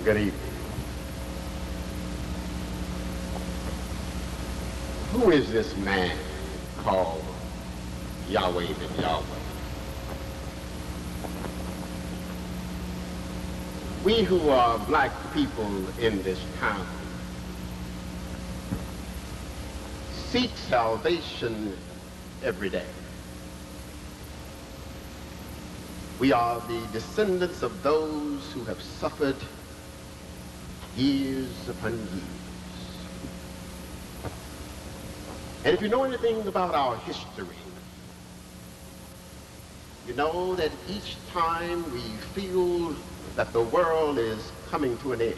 Good evening. Who is this man called Yahweh Ben Yahweh? We who are black people in this town seek salvation every day. We are the descendants of those who have suffered years upon years. And if you know anything about our history, you know that each time we feel that the world is coming to an end,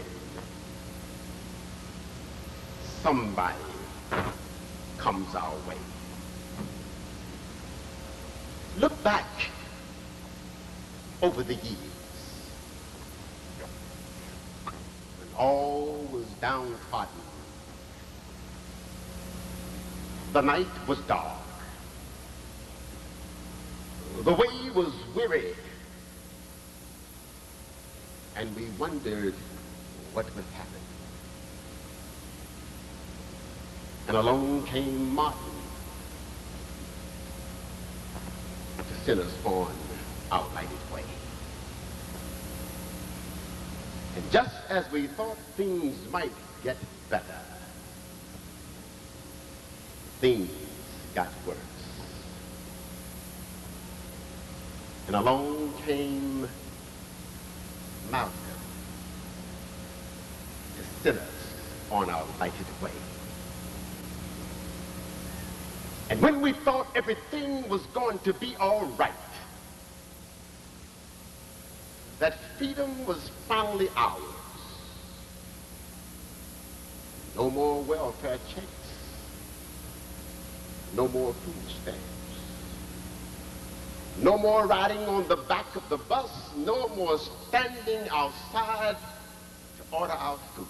somebody comes our way. Look back over the years when all was downtrodden. The night was dark. The way was weary. And we wondered what would happen. And along came Martin to send us on our lighted way. And just as we thought things might get better, things got worse. And along came Malcolm to send us on our lighted way. And when we thought everything was going to be all right, that freedom was finally ours. No more welfare checks. No more food stamps. No more riding on the back of the bus. No more standing outside to order our food.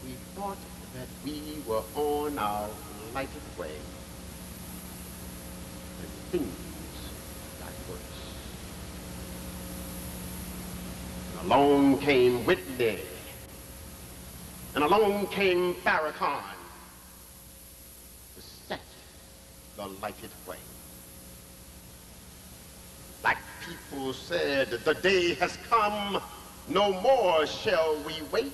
We thought that we were on our lighted way, and things got worse. And along came Whitney, and along came Farrakhan to set the lighted way. Like people said, the day has come, no more shall we wait,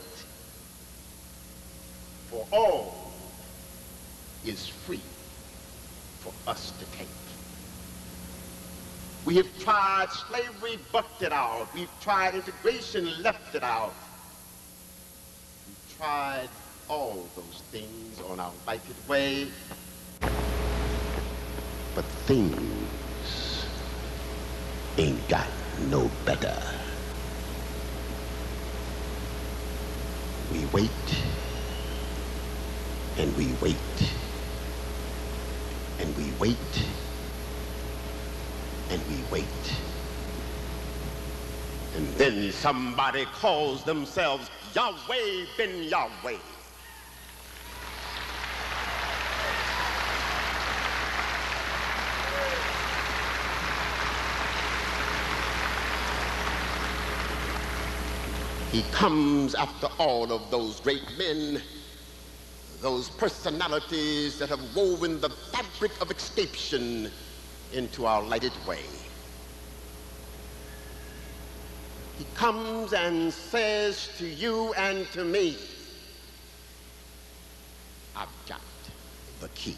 for all is free for us to take. We have tried slavery, bucked it out. We've tried integration, left it out. We've tried all those things on our lighted way, but things ain't got no better. We wait, and we wait, and we wait, and we wait. And then somebody calls themselves Yahweh Ben Yahweh. He comes after all of those great men, those personalities that have woven the fabric of escapation into our lighted way. He comes and says to you and to me, I've got the key.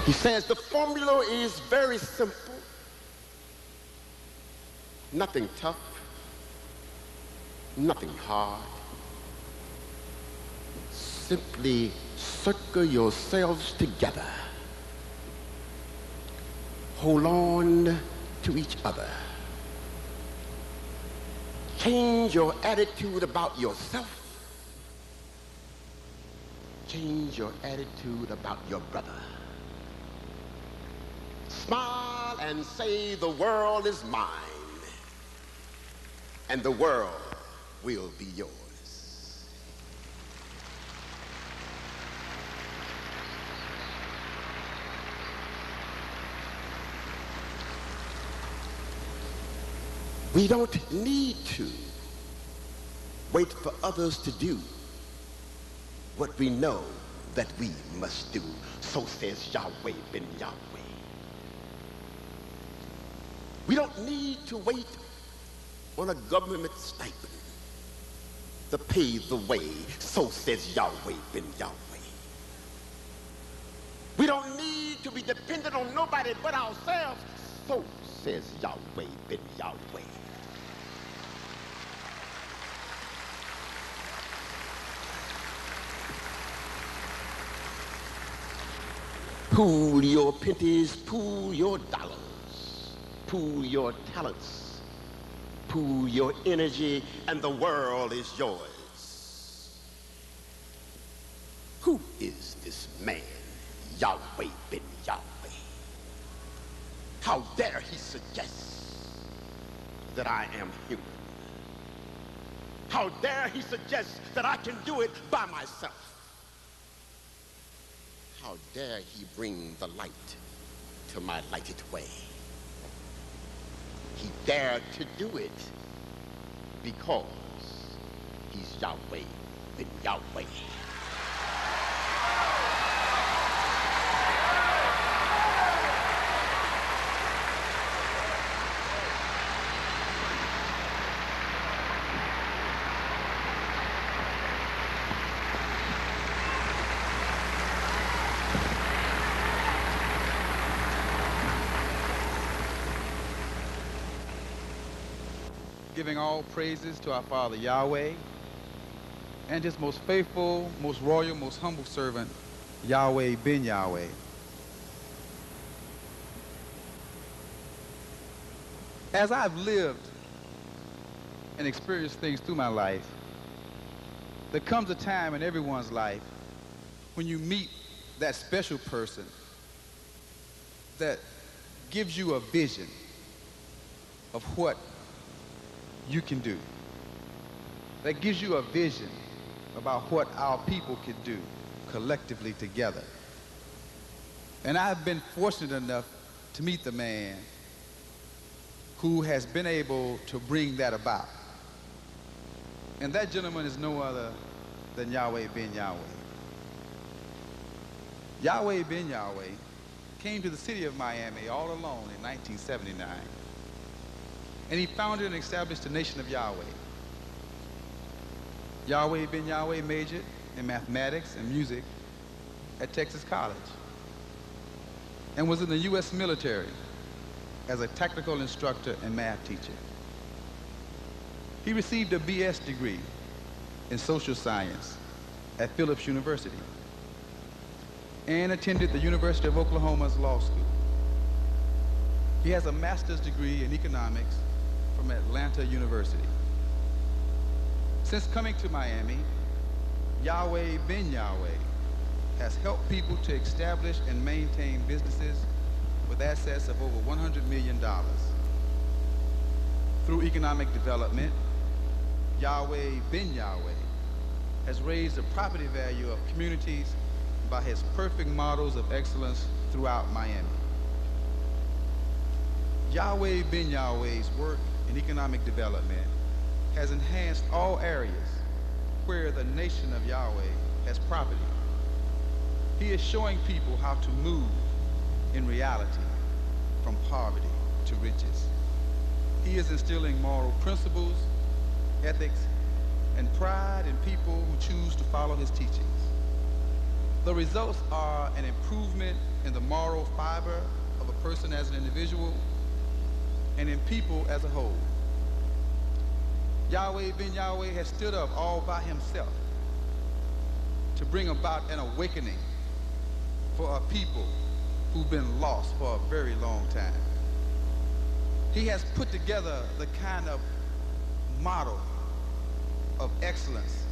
He says the formula is very simple. Nothing tough, nothing hard. Simply circle yourselves together. Hold on to each other. Change your attitude about yourself. Change your attitude about your brother. Smile and say, the world is mine, and the world will be yours. We don't need to wait for others to do what we know that we must do. So says Yahweh Ben Yahweh. We don't need to wait on a government stipend to pave the way. So says Yahweh Ben Yahweh. We don't need to be dependent on nobody but ourselves. So says Yahweh Ben Yahweh. Pool your pennies, pool your dollars, pool your talents, pool your energy, and the world is yours. Who is this man, Yahweh Ben Yahweh? How dare he suggest that I am human? How dare he suggest that I can do it by myself? How dare he bring the light to my lighted way? He dared to do it because he's Yahweh Ben Yahweh. Giving all praises to our Father Yahweh and his most faithful, most royal, most humble servant, Yahweh Ben Yahweh. As I've lived and experienced things through my life, there comes a time in everyone's life when you meet that special person that gives you a vision of what you can do, that gives you a vision about what our people could do collectively together. And I've been fortunate enough to meet the man who has been able to bring that about. And that gentleman is no other than Yahweh Ben Yahweh. Yahweh Ben Yahweh came to the city of Miami all alone in 1979. And he founded and established the Nation of Yahweh. Yahweh Ben Yahweh majored in mathematics and music at Texas College and was in the U.S. military as a technical instructor and math teacher. He received a BS degree in social science at Phillips University and attended the University of Oklahoma's law school. He has a master's degree in economics from Atlanta University. Since coming to Miami, Yahweh Ben Yahweh has helped people to establish and maintain businesses with assets of over $100 million. Through economic development, Yahweh Ben Yahweh has raised the property value of communities by his perfect models of excellence throughout Miami. Yahweh Ben Yahweh's work in economic development has enhanced all areas where the nation of Yahweh has property. He is showing people how to move in reality from poverty to riches. He is instilling moral principles, ethics, and pride in people who choose to follow his teachings. The results are an improvement in the moral fiber of a person as an individual and in people as a whole. Yahweh Ben Yahweh has stood up all by himself to bring about an awakening for a people who've been lost for a very long time. He has put together the kind of model of excellence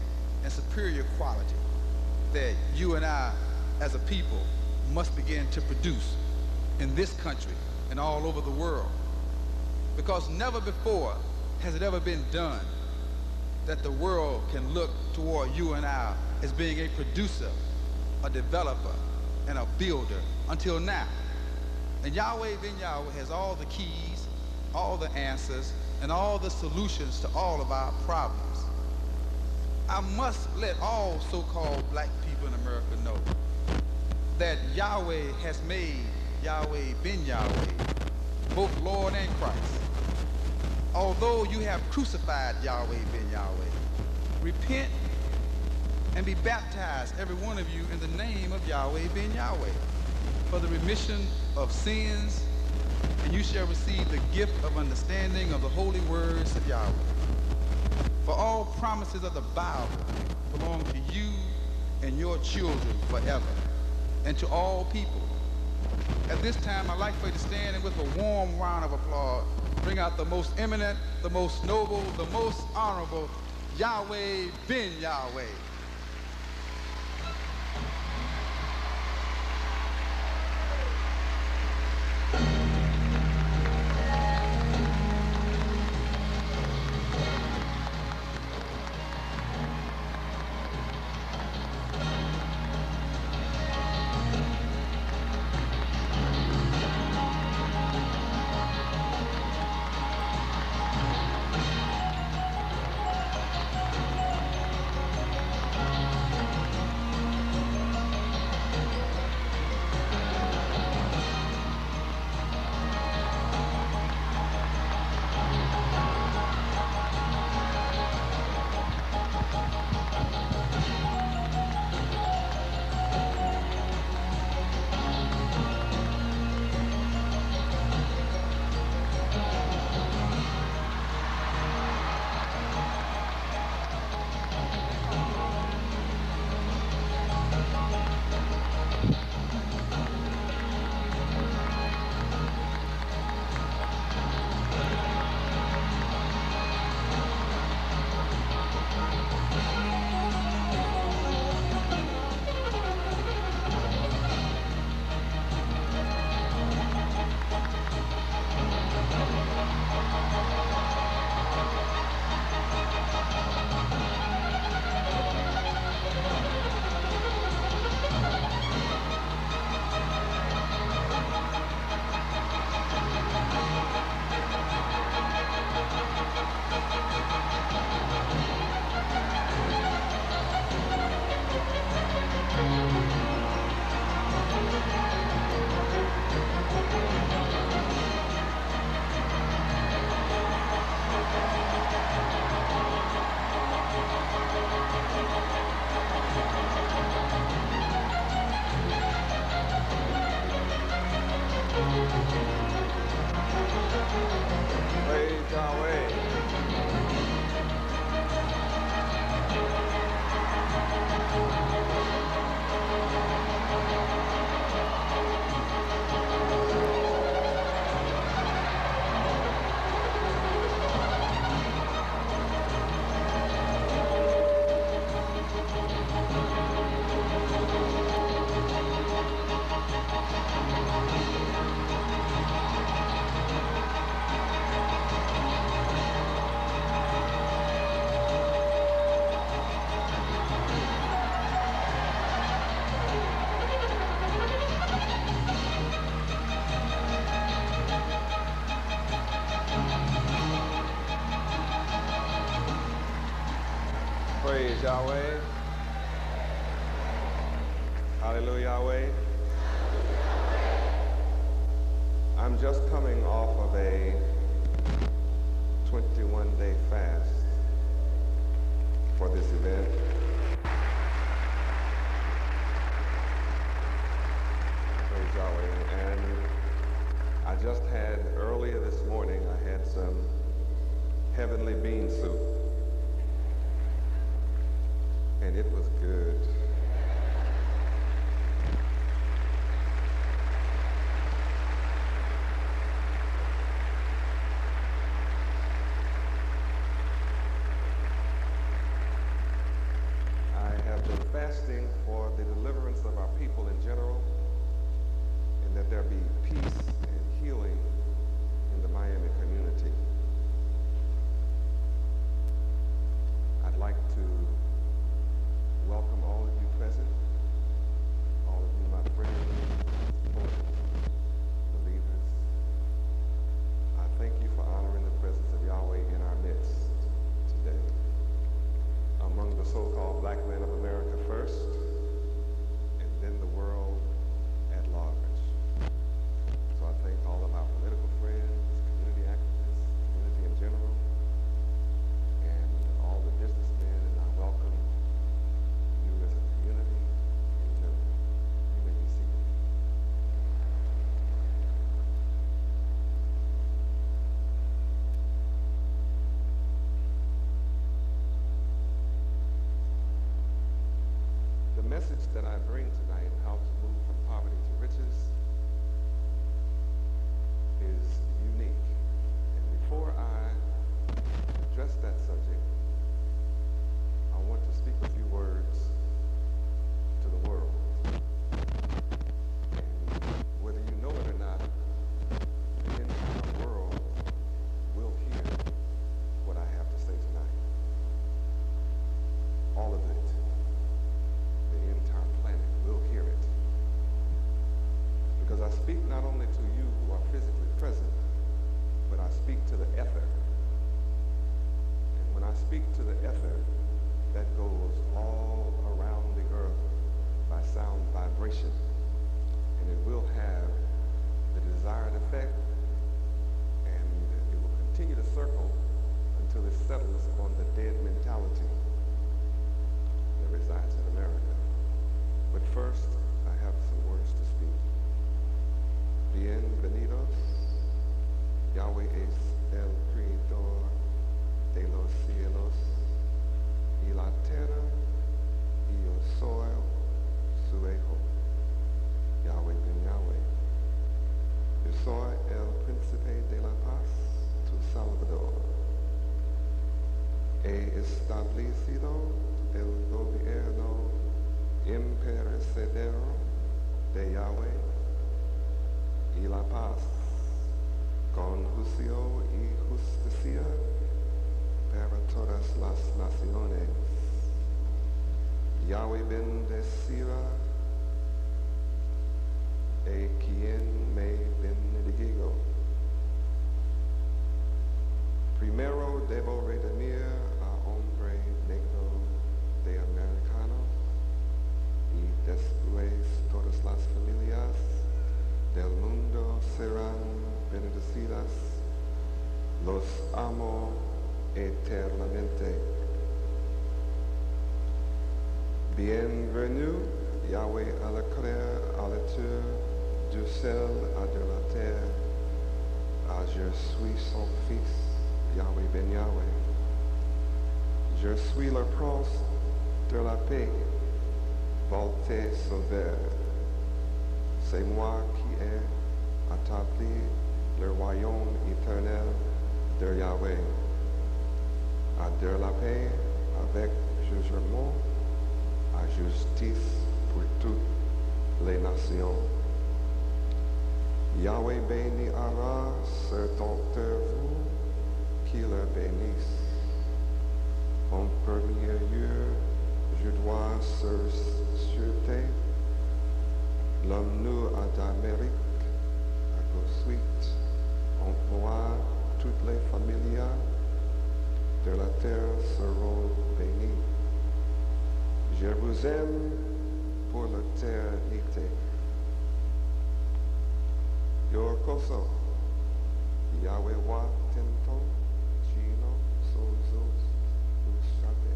and superior quality that you and I as a people must begin to produce in this country and all over the world. Because never before has it ever been done that the world can look toward you and I as being a producer, a developer, and a builder until now. And Yahweh Ben Yahweh has all the keys, all the answers, and all the solutions to all of our problems. I must let all so-called black people in America know that Yahweh has made Yahweh Ben Yahweh both Lord and Christ. Although you have crucified Yahweh Ben Yahweh, repent and be baptized, every one of you, in the name of Yahweh Ben Yahweh, for the remission of sins, and you shall receive the gift of understanding of the holy words of Yahweh. For all promises of the Bible belong to you and your children forever, and to all people. At this time, I'd like for you to stand and with a warm round of applause, bring out the most eminent, the most noble, the most honorable Yahweh Ben Yahweh. Praise Yahweh. Hallelujah, Yahweh. I'm just coming off of a 21-day fast for this event. Praise Yahweh. And I just had, earlier this morning, I had some heavenly bean soup. And it was good. I have been fasting for the deliverance of our people in general, and that there be peace and healing in the Miami community. I'd like to welcome all of you present, all of you, my friends, believers. I thank you for honoring the presence of Yahweh message that I bring tonight, how to move from poverty to riches, is unique. And before I address that subject, I want to speak a few words to the world. And whether you know it or not, the entire world will hear what I have to say tonight. All of it. The entire planet will hear it. Because I speak not only to you who are physically present, but I speak to the ether. And when I speak to the ether, that goes all around the earth by sound vibration. And it will have the desired effect, and it will continue to circle until it settles on the dead mentality that resides in America. But first, I have some words to speak. Bienvenidos, Yahweh es el creador de los cielos y la tierra, y yo soy su hijo, Yahweh Ben Yahweh. Yo soy el príncipe de la paz, tu Salvador. He establecido el gobierno imperecedero de Yahweh y la paz, con juicio y justicia para todas las naciones. Yahweh bendecirá a quien me bendiga. Primero debo redimir a hombre negro de americano, y después todas las familias del mundo serán bendecidas. Los amo eternamente. Bienvenue, Yahweh à la créature du ciel et de la terre. Je suis son fils, Yahweh Ben Yahweh. Je suis le prince de la paix, volté sauveur. C'est moi qui ai établi le royaume éternel de Yahweh. À de la paix avec jugement, à justice pour toutes les nations. Yahweh bénira ceux d'entre vous qui le bénissent. En premier lieu, je dois sûreté l'homme nu d'Amérique, ensuite emploie toutes les familles de la terre seront bénies. Je vous aime pour l'éternité. Yorkoso, Yahweh wa tento, chino, sozos, ushate,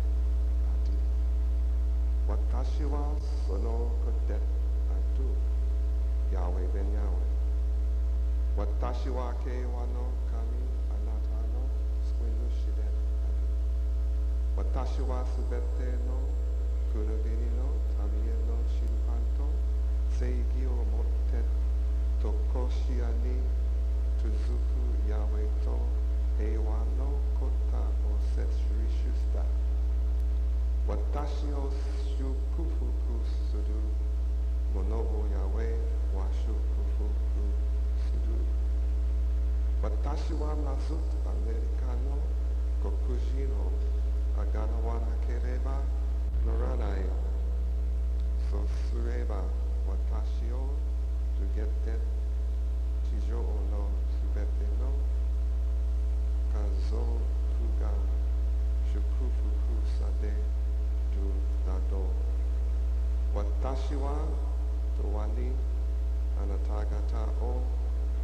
ati. Watashi wa sono kotet atu, Yahweh Ben Yahweh. Watashi wa ke wa no kami anata no, squinu shidet atu. Watashi wa subete no, kunubini no, tamie no shirukanto, seigi o motet, Tokoshiani Tuzuku Yahweh to Heiwano Kota o Setsurishusta. Watashi o Shukufuku Sudu Monobo Yahweh wa Shukufuku Sudu. Watashi wa Nazut Americano Kokujino Aganawana Kereba Noranai. So Sureba Watashi o to get that Chijo no Subete no Kazo Kuga Shukufuku Sade Du Dado Watashi wa Towani Anatagata o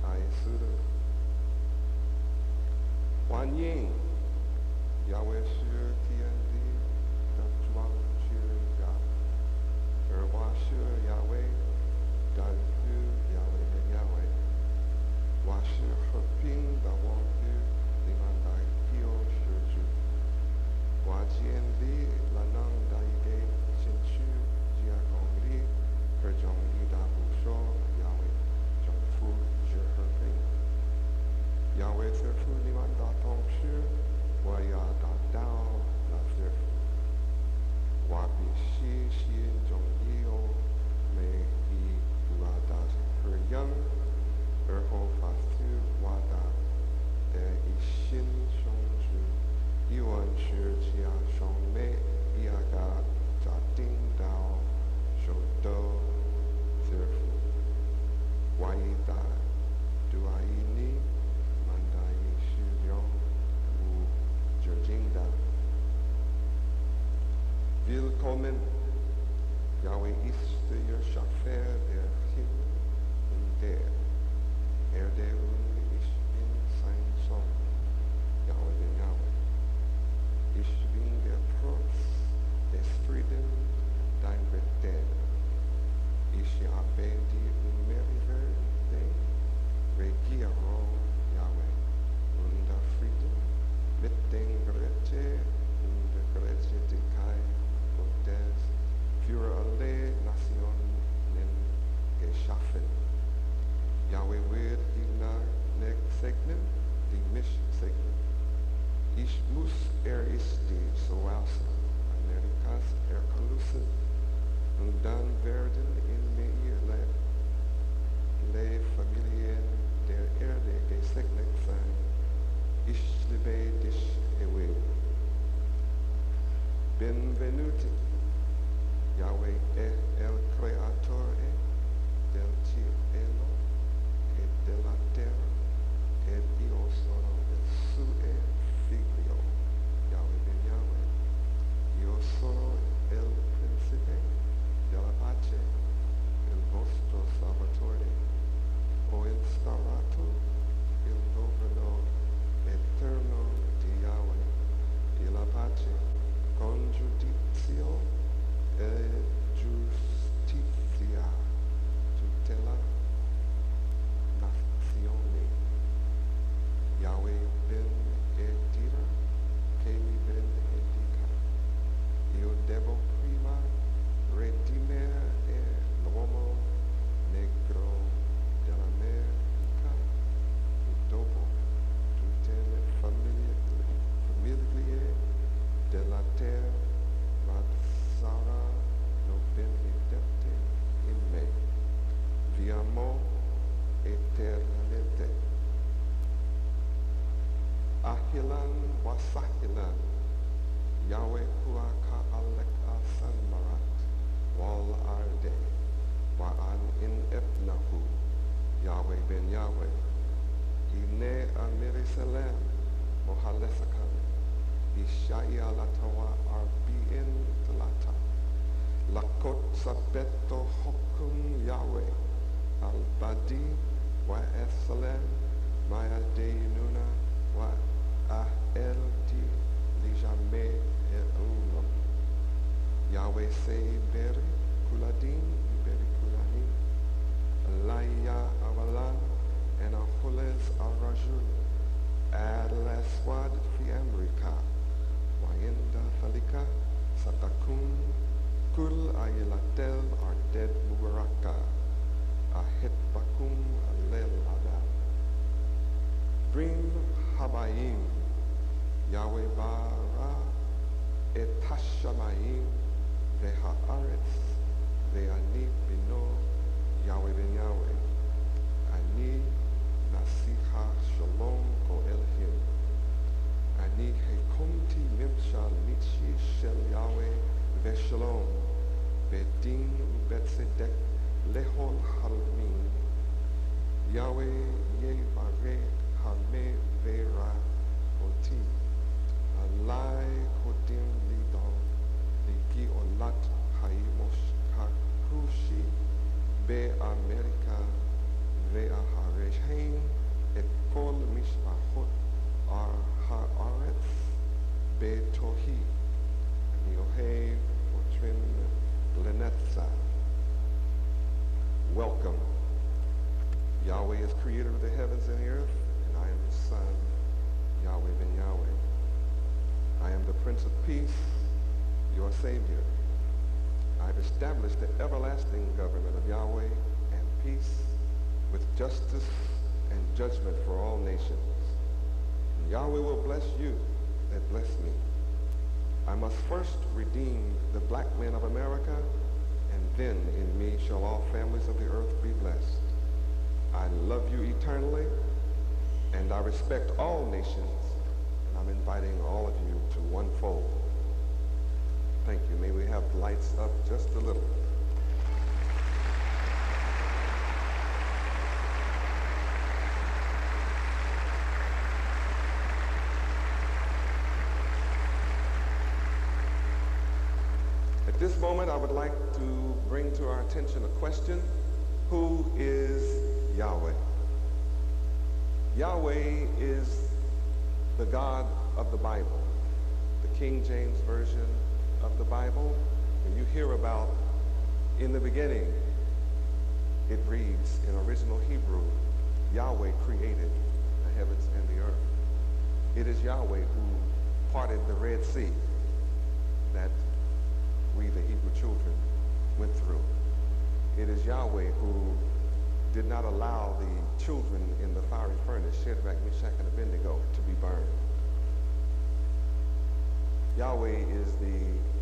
Aisuru Wan Ying Yahweh Shur Tiandi Datuan Shur Ga Erwa Shur Yahweh Yahweh Ben Erho Fasu Wada, Der Ishin Shonju, Yuan Shur Jia Shongme, Iaga, Jating Dao, Shodo, Zerfu, Waida, Duaini, Mandai Shuyong, Wu, Jurjingda. Willkommen, Yahweh ist ihr Schaffer der Himmel und der Erde und ich bin sein Sohn, Yahweh Ben Yahweh. Ich bin der Trotz des Friedens, dein Retter. Ich habe die mehrere Regierung, Yahweh, und der Frieden mit den Gretchen und der Gerechtigkeit Gottes für alle Nationen geschaffen. Yahweh wird die segnen, die mich segnen. Ich muss ist die Soße Amerikas erklossen und dann werden in mir le Familien der Erde gesegnet sein. Ich liebe dich, Yahweh. Benvenuti, Yahweh el Creatore del cielo e della terra, ed io sono il suo figlio, Yahweh Ben Yahweh. Io sono il principe della pace, il vostro Salvatore. Ho instaurato il governo eterno di Yahweh e la pace con giudizio e giustizia tutte le nazioni. Yahweh ben edira che mi benedica. Io devo prima redimere l'uomo negro dell'America e dopo tutte le famiglie della terra saranno benedette in me. Vi amo eternamente. Ahilan wasahilan, Yahweh huaka alek asanmarat, wal arde, wa'an in ebnahu, Yahweh Ben Yahweh. Ine amirisalem, mohalesakan, Ishaya latawa arbiin talata, lakot sabeto hokum Yahweh, al-badi wa esalem, maya deinuna, wa ahel-di lijame el-ulam. Yahweh se-iberi kuladin, iberi kulahin, alaya awalan, en ahules al-rajul, al-aswad fi Amerika, wa'inda thalika, satakun, kul ayilatel arded mubaraka, ahit bakum alel adam. Bring Habayim, Yahweh Bara, Etashamayim, Veha'aretz, Ve'ani Bino, Yahweh Ben Yahweh. Ani Nasiha Shalom Ko Elhim. Ani Hekomti Mimshal Mitchi Shel Yahweh Veshalom, Bedin Betzedek Lehol Halmin. Yahweh Yevareh Hame Vera Oti, Alai Kodim Lidon, Ligi Olat Haimosh Hakushi, Be Amerika, Vea Hareshain, Et Kol Mishpachot Ar Haaretz, Be Tohi, Niohev Otrin Glenetza. Welcome. Yahweh is creator of the heavens and the earth, and I am his son, Yahweh Ben Yahweh. I am the Prince of Peace, your Savior. I've established the everlasting government of Yahweh and peace with justice and judgment for all nations. And Yahweh will bless you that bless me. I must first redeem the black men of America, and then in me shall all families of the earth be blessed. I love you eternally, and I respect all nations, and I'm inviting all of you to one fold. Thank you. May we have the lights up just a little. At this moment, I would like to bring to our attention a question. Who is Yahweh? Yahweh is the God of the Bible, the King James Version of the Bible. And you hear about, in the beginning, it reads in original Hebrew, Yahweh created the heavens and the earth. It is Yahweh who parted the Red Sea that we, the Hebrew children, went through. It is Yahweh who did not allow the children in the fiery furnace, Shadrach, Meshach, and Abednego, to be burned. Yahweh is the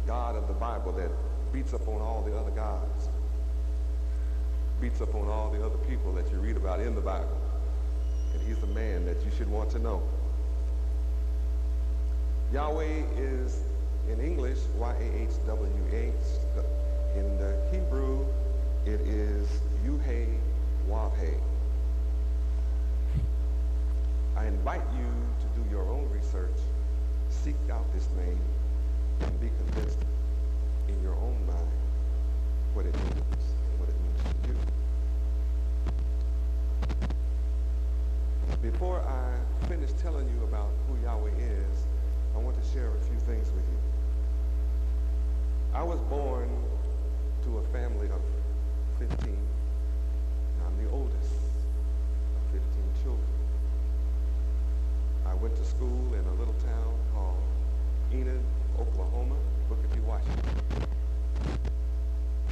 God of the Bible that beats up on all the other gods, beats up on all the other people that you read about in the Bible. And he's the man that you should want to know. Yahweh is, in English, Y-A-H-W-H. In the Hebrew, it is Yuhe-Wavhe. I invite you to do your own research, seek out this name, and be convinced in your own mind what it means and what it means to you. Before I finish telling you about who Yahweh is, I want to share a few things with you. I was born to a family of 15. I'm the oldest of 15 children. I went to school in a little town called Enid, Oklahoma, Booker T. Washington.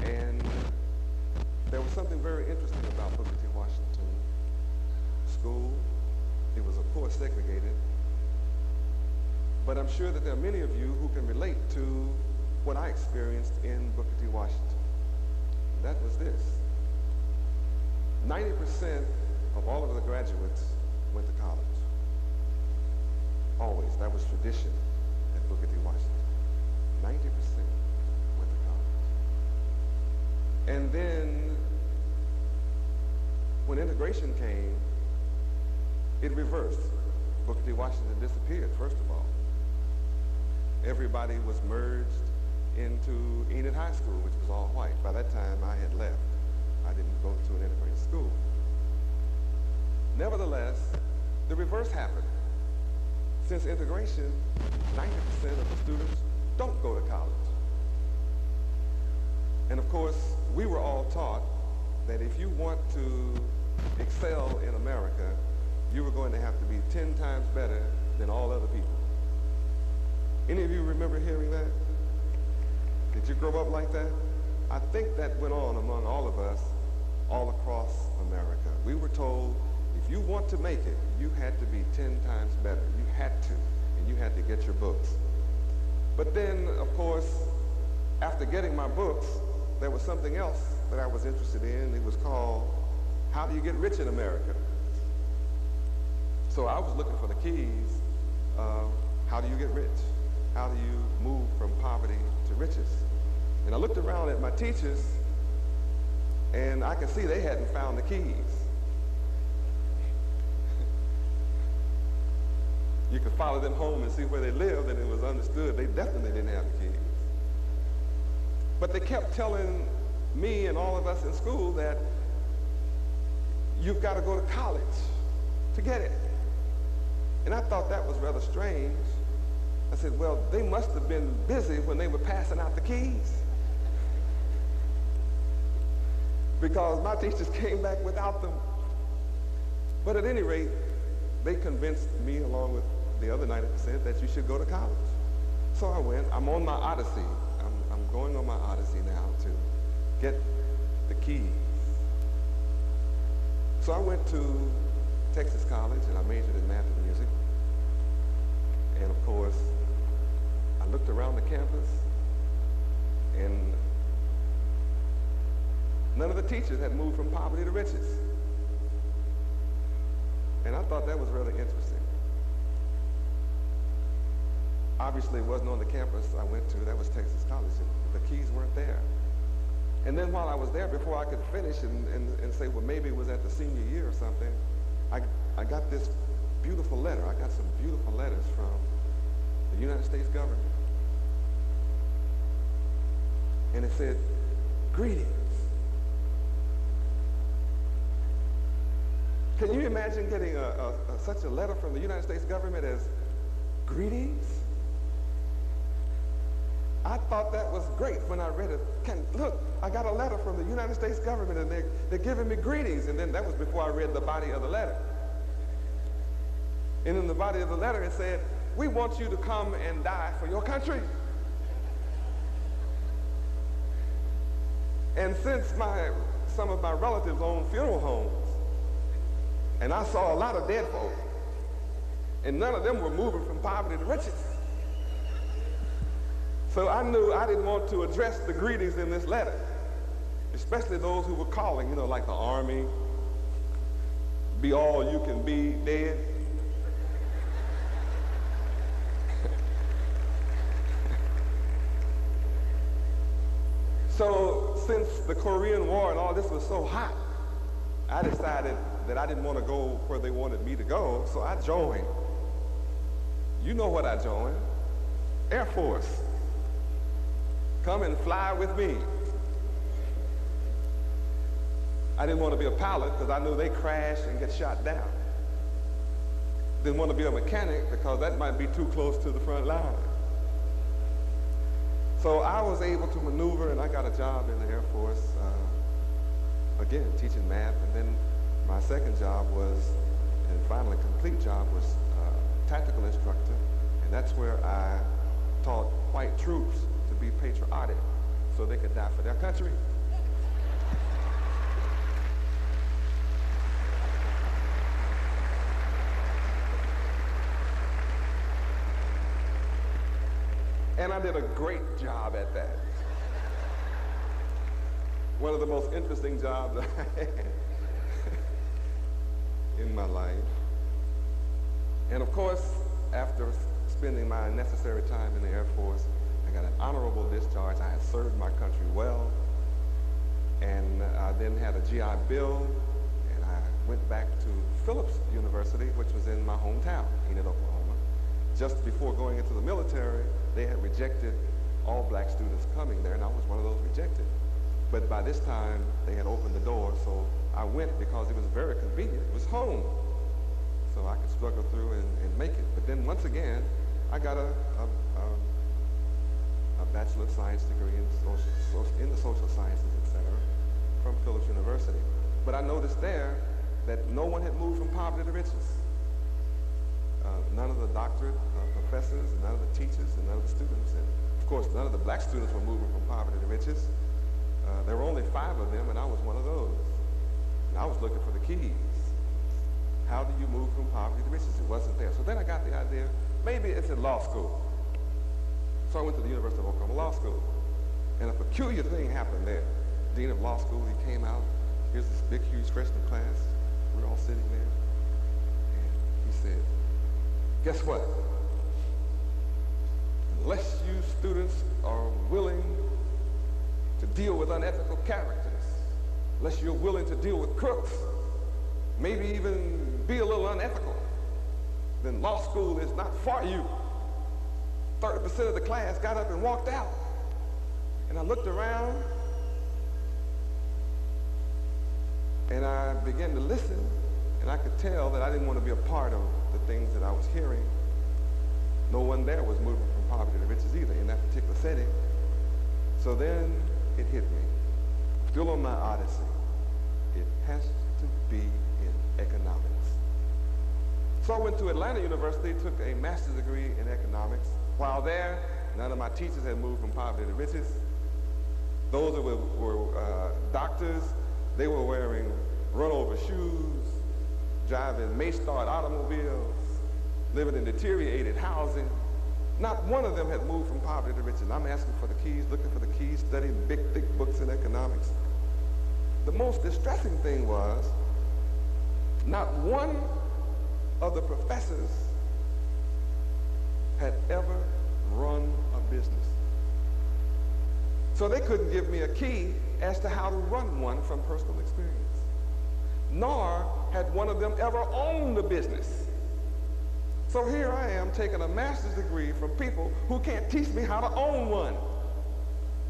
And there was something very interesting about Booker T. Washington School. It was, of course, segregated. But I'm sure that there are many of you who can relate to what I experienced in Booker T. Washington. And that was this. 90% of all of the graduates went to college. Always. That was tradition at Booker T. Washington. 90% went to college. And then when integration came, it reversed. Booker T. Washington disappeared, first of all. Everybody was merged into Enid High School, which was all white. By that time, I had left. I didn't go to an integrated school. Nevertheless, the reverse happened. Since integration, 90% of the students don't go to college. And of course, we were all taught that if you want to excel in America, you were going to have to be 10 times better than all other people. Any of you remember hearing that? Did you grow up like that? I think that went on among all of us all across America. We were told if you want to make it, you had to be 10 times better. You had to, and you had to get your books. But then, of course, after getting my books, there was something else that I was interested in. It was called, How Do You Get Rich in America? So I was looking for the keys of how do you get rich? How do you move from poverty to riches? And I looked around at my teachers, and I could see they hadn't found the keys. You could follow them home and see where they lived, and it was understood they definitely didn't have the keys. But they kept telling me and all of us in school that you've got to go to college to get it. And I thought that was rather strange. I said, well, they must have been busy when they were passing out the keys. Because my teachers came back without them. But at any rate, they convinced me, along with the other 90%, that you should go to college. So I went. I'm on my odyssey. I'm going on my odyssey now to get the keys. So I went to Texas College, and I majored in math and music. And of course, I looked around the campus, and none of the teachers had moved from poverty to riches. thought that was really interesting. Obviously, it wasn't on the campus I went to. That was Texas College. The keys weren't there. And then while I was there, before I could finish and say, well, maybe it was at the senior year or something, I got this beautiful letter. I got some beautiful letters from the United States government. And it said, greetings. Can you imagine getting such a letter from the United States government as greetings? I thought that was great when I read it. Look, I got a letter from the United States government and they're giving me greetings. And then that was before I read the body of the letter. And in the body of the letter it said, we want you to come and die for your country. And since some of my relatives own funeral homes, and I saw a lot of dead folk, and none of them were moving from poverty to riches. So I knew I didn't want to address the greetings in this letter, especially those who were calling, you know, like the Army, be all you can be dead. So since the Korean War and all this was so hot, I decided that I didn't want to go where they wanted me to go, so I joined. You know what I joined? Air Force. Come and fly with me. I didn't want to be a pilot because I knew they crash and get shot down. Didn't want to be a mechanic because that might be too close to the front line. So I was able to maneuver, and I got a job in the Air Force, again, teaching math. And then my second job was, and finally complete job, was tactical instructor. And that's where I taught white troops to be patriotic so they could die for their country. And I did a great job at that. One of the most interesting jobs I had in my life. And of course, after spending my necessary time in the Air Force, I got an honorable discharge. I had served my country well. And I then had a GI Bill, and I went back to Phillips University, which was in my hometown, Enid, Oklahoma. Just before going into the military, they had rejected all black students coming there, and I was one of those rejected. But by this time, they had opened the door, so I went because it was very convenient. It was home, so I could struggle through and make it. But then once again, I got a Bachelor of Science degree in the social sciences, etc., from Phillips University. But I noticed there that no one had moved from poverty to riches. None of the doctorate professors, and none of the teachers, and none of the students. And of course, none of the black students were moving from poverty to riches. There were only 5 of them, and I was one of those. And I was looking for the keys. How do you move from poverty to riches? It wasn't there. So then I got the idea, maybe it's in law school. So I went to the University of Oklahoma Law School. And a peculiar thing happened there. Dean of Law School, he came out. Here's this big, huge freshman class. We're all sitting there. And he said, guess what? Unless you students are willing to deal with unethical characters, unless you're willing to deal with crooks, maybe even be a little unethical, then law school is not for you. 30% of the class got up and walked out. And I looked around, and I began to listen, and I could tell that I didn't want to be a part of the things that I was hearing. No one there was moving from poverty to riches either in that particular setting. So then it hit me. Still on my odyssey. It has to be in economics. So I went to Atlanta University, took a master's degree in economics. While there, none of my teachers had moved from poverty to riches. Those that were doctors, they were wearing run-over shoes, driving May-start automobiles, living in deteriorated housing. Not one of them had moved from poverty to riches. I'm asking for the keys, looking for the keys, studying big, thick books in economics. The most distressing thing was not one of the professors had ever run a business. So they couldn't give me a key as to how to run one from personal experience. Nor had one of them ever owned a business. So here I am taking a master's degree from people who can't teach me how to own one.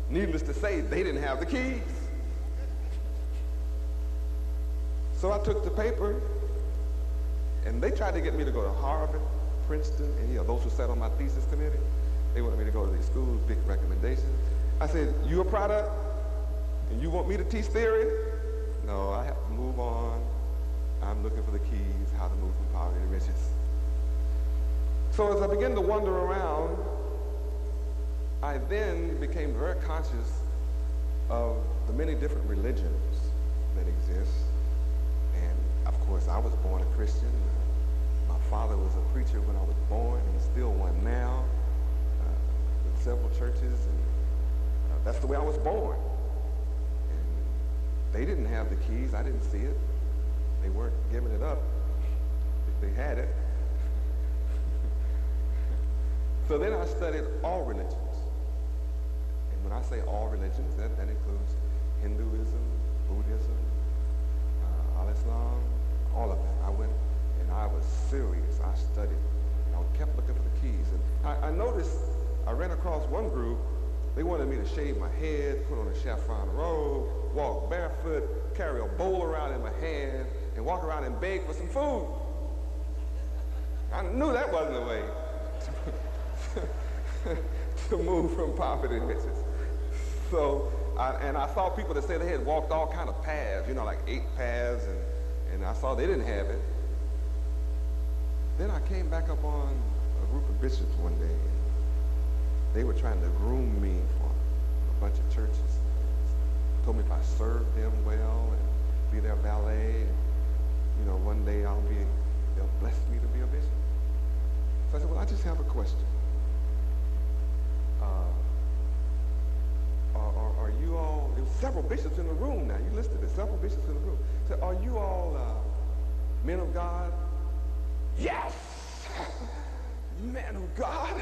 Needless to say, they didn't have the keys. So I took the paper, and they tried to get me to go to Harvard, Princeton, and those who sat on my thesis committee, they wanted me to go to these schools, big recommendations. I said, you a product, and you want me to teach theory? No, I have to move on. I'm looking for the keys, how to move from poverty to riches. So as I began to wander around, I then became very conscious of the many different religions that exist. And of course, I was born a Christian. My father was a preacher when I was born, and he's still one now, in several churches. And that's the way I was born. And they didn't have the keys. I didn't see it. They weren't giving it up if they had it. So then I studied all religions. And when I say all religions, that includes Hinduism, Buddhism, Al-Islam, all of them. I went and I was serious. I studied. And I kept looking for the keys. And I noticed, I ran across one group. They wanted me to shave my head, put on a chiffon robe, walk barefoot, carry a bowl around in my hand, and walk around and beg for some food. I knew that wasn't the way to move from poverty to riches. So, I saw people that said they had walked all kind of paths, like 8 paths, and I saw they didn't have it. Then I came back up on a group of bishops one day. They were trying to groom me for a bunch of churches. Told me if I served them well and be their valet, one day they'll bless me to be a bishop. So I said, well, I just have a question. Are you all, there were several bishops in the room now. You listed it, several bishops in the room. So are you all men of God? Yes! Men of God?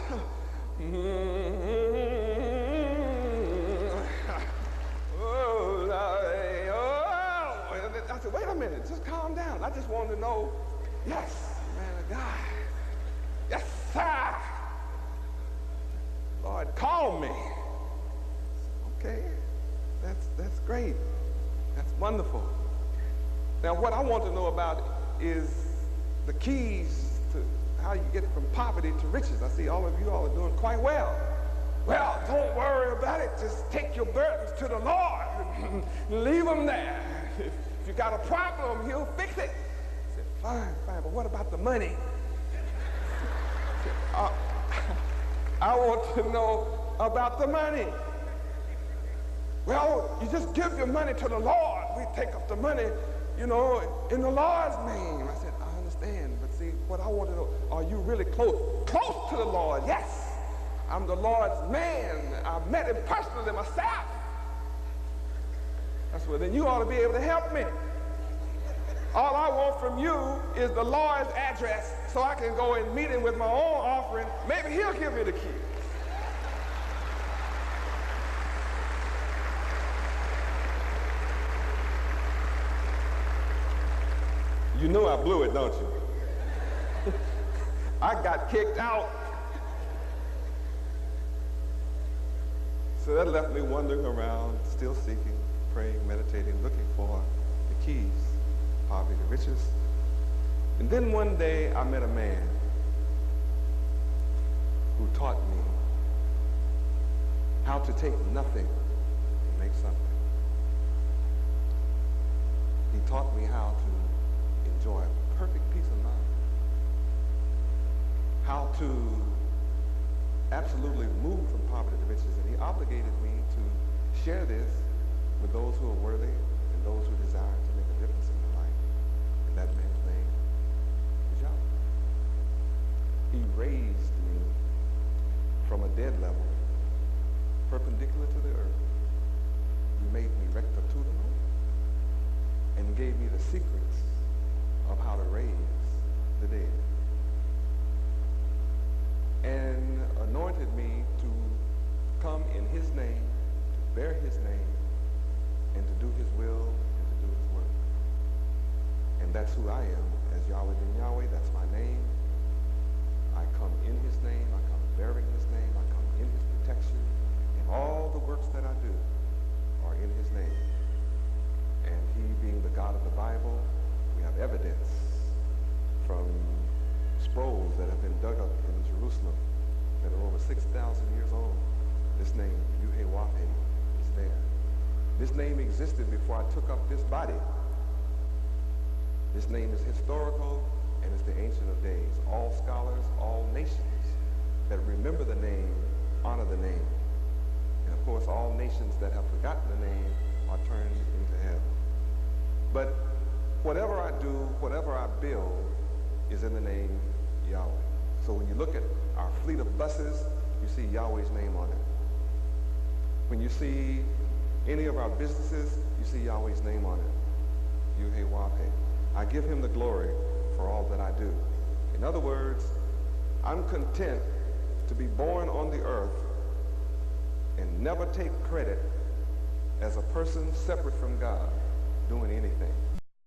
I said, wait a minute, just calm down. I just wanted to know, yes, man of God. Yes, sir. Lord, call me. Okay, that's great. That's wonderful. Now, what I want to know about is the keys to how you get from poverty to riches. I see all of you all are doing quite well. Well, don't worry about it. Just take your burdens to the Lord and leave them there. If you got a problem, he'll fix it. I said, fine, but what about the money? I want to know about the money. Well, you just give your money to the Lord. We take up the money, in the Lord's name. I said, I understand, but see, what I want to know, are you really close to the Lord? Yes, I'm the Lord's man. I met him personally myself. That's well, then you ought to be able to help me. All I want from you is the Lord's address so I can go and meet him with my own offering. Maybe he'll give me the key. You know I blew it, don't you? I got kicked out. So that left me wandering around, still seeking, praying, meditating, looking for the keys, poverty to riches. And then one day I met a man who taught me how to take nothing and make something. He taught me how to enjoy perfect peace of mind, how to absolutely move from poverty to riches, and he obligated me to share this with those who are worthy and those who desire to make a difference in their life. And that man's name is Yahweh. He raised me from a dead level, perpendicular to the earth. He made me rectitudinal and gave me the secrets of how to raise the dead. that's who I am. As Yahweh Ben Yahweh, that's my name. I come in his name. I come bearing his name. I come in his protection. And all the works that I do are in his name. And he being the God of the Bible, we have evidence from scrolls that have been dug up in Jerusalem that are over 6,000 years old. This name, Yahweh, is there. This name existed before I took up this body. This name is historical, and it's the Ancient of Days. All scholars, all nations that remember the name, honor the name. And of course, all nations that have forgotten the name are turned into hell. But whatever I do, whatever I build, is in the name Yahweh. So when you look at our fleet of buses, you see Yahweh's name on it. When you see any of our businesses, you see Yahweh's name on it. Yahweh. I give him the glory for all that I do. In other words, I'm content to be born on the earth and never take credit as a person separate from God doing anything.